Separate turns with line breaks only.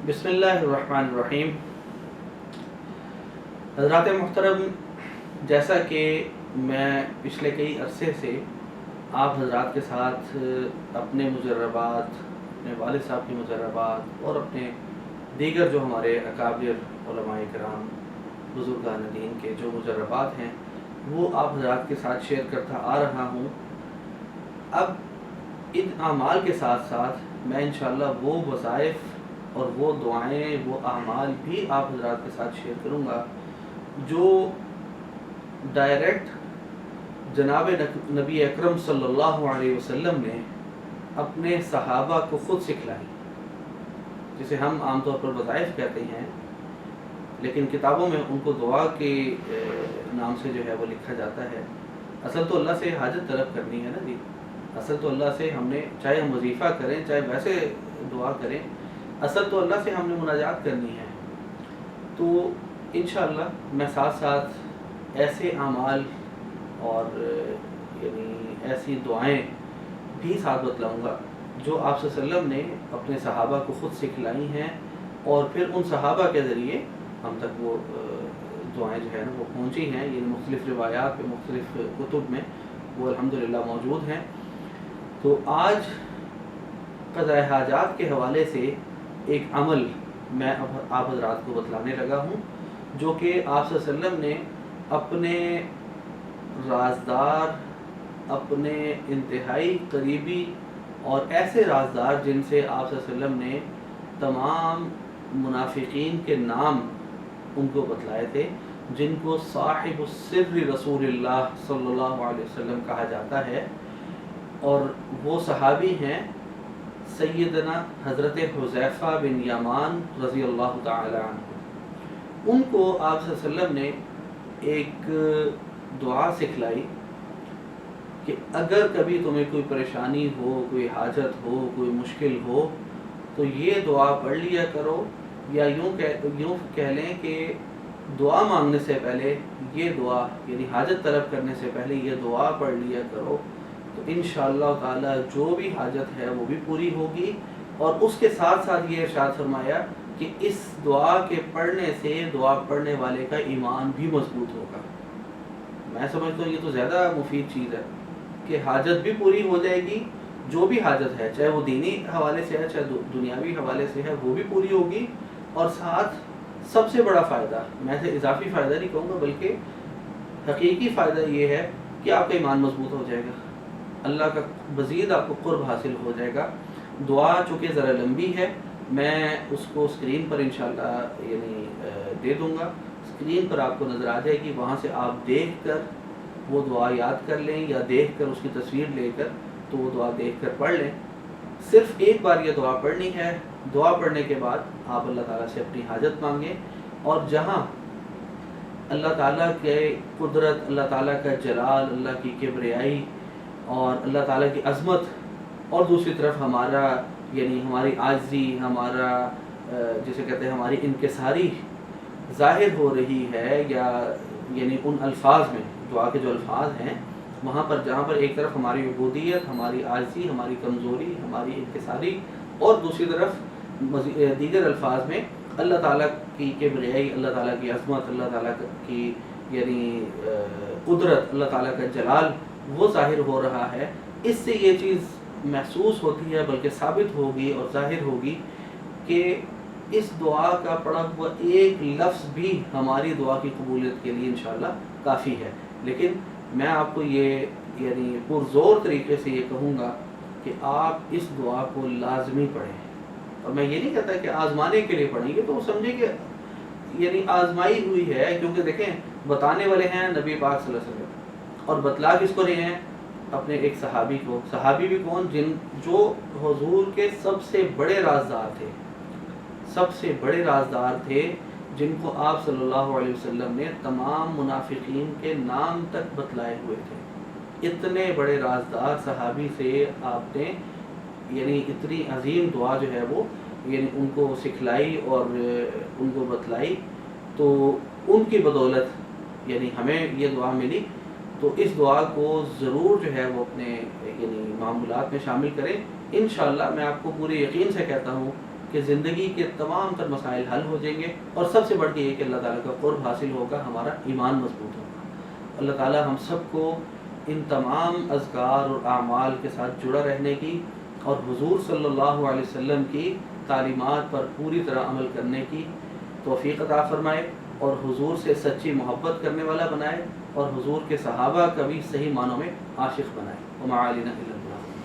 بسم اللہ الرحمن الرحیم۔ حضرات محترم، جیسا کہ میں پچھلے کئی عرصے سے آپ حضرات کے ساتھ اپنے مجربات، اپنے والد صاحب کی مجربات اور اپنے دیگر جو ہمارے اکابر علماء کرام بزرگان دین کے جو مجربات ہیں وہ آپ حضرات کے ساتھ شیئر کرتا آ رہا ہوں۔ اب ان اعمال کے ساتھ ساتھ میں انشاءاللہ وہ وظائف اور وہ دعائیں، وہ اعمال بھی آپ حضرات کے ساتھ شیئر کروں گا جو ڈائریکٹ جناب نبی اکرم صلی اللہ علیہ وسلم نے اپنے صحابہ کو خود سکھلائی، جسے ہم عام طور پر وظائف کہتے ہیں، لیکن کتابوں میں ان کو دعا کے نام سے جو ہے وہ لکھا جاتا ہے۔ اصل تو اللہ سے حاجت طلب کرنی ہے نا جی، اصل تو اللہ سے ہم نے، چاہے ہم وظیفہ کریں چاہے ویسے دعا کریں، اصل تو اللہ سے ہم نے مناجات کرنی ہے۔ تو انشاءاللہ میں ساتھ ساتھ ایسے اعمال اور یعنی ایسی دعائیں بھی ساتھ بتلاؤں گا جو آپ صلی اللہ علیہ وسلم نے اپنے صحابہ کو خود سکھلائی ہیں، اور پھر ان صحابہ کے ذریعے ہم تک وہ دعائیں جو ہے نا وہ پہنچی ہیں، یعنی مختلف روایات پہ، مختلف کتب میں وہ الحمدللہ موجود ہیں۔ تو آج قضاء حاجات کے حوالے سے ایک عمل میں آپ حضرات کو بتلانے لگا ہوں، جو کہ آپ صلی اللہ علیہ وسلم نے اپنے رازدار، اپنے انتہائی قریبی اور ایسے رازدار جن سے آپ صلی اللہ علیہ وسلم نے تمام منافقین کے نام ان کو بتلائے تھے، جن کو صاحب السر رسول اللہ صلی اللہ علیہ وسلم کہا جاتا ہے، اور وہ صحابی ہیں سیدنا حضرت حذیفہ بن یمان رضی اللہ تعالی عنہ۔ ان کو آپ صلی اللہ علیہ وسلم نے ایک دعا سکھلائی کہ اگر کبھی تمہیں کوئی پریشانی ہو، کوئی حاجت ہو، کوئی مشکل ہو تو یہ دعا پڑھ لیا کرو، یا یوں کہہ لیں کہ دعا مانگنے سے پہلے یہ دعا، یعنی حاجت طلب کرنے سے پہلے یہ دعا پڑھ لیا کرو، تو انشاءاللہ تعالی جو بھی حاجت ہے وہ بھی پوری ہوگی۔ اور اس کے ساتھ ساتھ یہ ارشاد فرمایا کہ اس دعا کے پڑھنے سے دعا پڑھنے والے کا ایمان بھی مضبوط ہوگا۔ میں سمجھتا ہوں یہ تو زیادہ مفید چیز ہے کہ حاجت بھی پوری ہو جائے گی، جو بھی حاجت ہے، چاہے وہ دینی حوالے سے ہے چاہے دنیاوی حوالے سے ہے، وہ بھی پوری ہوگی، اور ساتھ سب سے بڑا فائدہ، میں سے اضافی فائدہ نہیں کہوں گا بلکہ حقیقی فائدہ یہ ہے کہ آپ کا ایمان مضبوط ہو جائے گا، اللہ کا مزید آپ کو قرب حاصل ہو جائے گا۔ دعا چونکہ ذرا لمبی ہے، میں اس کو اسکرین پر انشاءاللہ یعنی دے دوں گا، اسکرین پر آپ کو نظر آ جائے گی، وہاں سے آپ دیکھ کر وہ دعا یاد کر لیں، یا دیکھ کر اس کی تصویر لے کر تو وہ دعا دیکھ کر پڑھ لیں۔ صرف ایک بار یہ دعا پڑھنی ہے، دعا پڑھنے کے بعد آپ اللہ تعالیٰ سے اپنی حاجت مانگیں، اور جہاں اللہ تعالیٰ کے قدرت، اللہ تعالیٰ کا جلال، اللہ کی کبریائی اور اللہ تعالیٰ کی عظمت، اور دوسری طرف ہمارا یعنی ہماری عاجزی، ہمارا جسے کہتے ہیں ہماری انکساری ظاہر ہو رہی ہے، یا یعنی ان الفاظ میں، دعا کے جو الفاظ ہیں وہاں پر جہاں پر ایک طرف ہماری عبودیت، ہماری عاجزی، ہماری کمزوری، ہماری انکساری، اور دوسری طرف دیگر الفاظ میں اللہ تعالیٰ کی کبریائی، اللہ تعالیٰ کی عظمت، اللہ تعالیٰ کی یعنی قدرت، اللہ تعالیٰ کا جلال وہ ظاہر ہو رہا ہے، اس سے یہ چیز محسوس ہوتی ہے، بلکہ ثابت ہوگی اور ظاہر ہوگی کہ اس دعا کا پڑھا ہوا ایک لفظ بھی ہماری دعا کی قبولیت کے لیے انشاءاللہ کافی ہے۔ لیکن میں آپ کو یہ یعنی پرزور طریقے سے یہ کہوں گا کہ آپ اس دعا کو لازمی پڑھیں، اور میں یہ نہیں کہتا کہ آزمانے کے لیے پڑھیں گے تو وہ سمجھیں کہ یعنی آزمائی ہوئی ہے، کیونکہ دیکھیں بتانے والے ہیں نبی پاک صلی اللہ علیہ وسلم، اور بتلا کس کو رہے ہیں؟ اپنے ایک صحابی کو۔ صحابی بھی کون؟ جو حضور کے سب سے بڑے رازدار تھے، سب سے بڑے رازدار تھے، جن کو آپ صلی اللہ علیہ وسلم نے تمام منافقین کے نام تک بتلائے ہوئے تھے۔ اتنے بڑے رازدار صحابی سے آپ نے یعنی اتنی عظیم دعا جو ہے وہ یعنی ان کو سکھلائی اور ان کو بتلائی، تو ان کی بدولت یعنی ہمیں یہ دعا ملی۔ تو اس دعا کو ضرور جو ہے وہ اپنے یعنی معمولات میں شامل کریں۔ انشاءاللہ میں آپ کو پورے یقین سے کہتا ہوں کہ زندگی کے تمام تر مسائل حل ہو جائیں گے، اور سب سے بڑھ کے یہ کہ اللہ تعالیٰ کا قرب حاصل ہوگا، ہمارا ایمان مضبوط ہوگا۔ اللہ تعالیٰ ہم سب کو ان تمام اذکار اور اعمال کے ساتھ جڑا رہنے کی اور حضور صلی اللہ علیہ وسلم کی تعلیمات پر پوری طرح عمل کرنے کی توفیق عطا فرمائے، اور حضور سے سچی محبت کرنے والا بنائے، اور حضور کے صحابہ کا بھی صحیح معنوں میں عاشق بنائے۔ وما علینا الا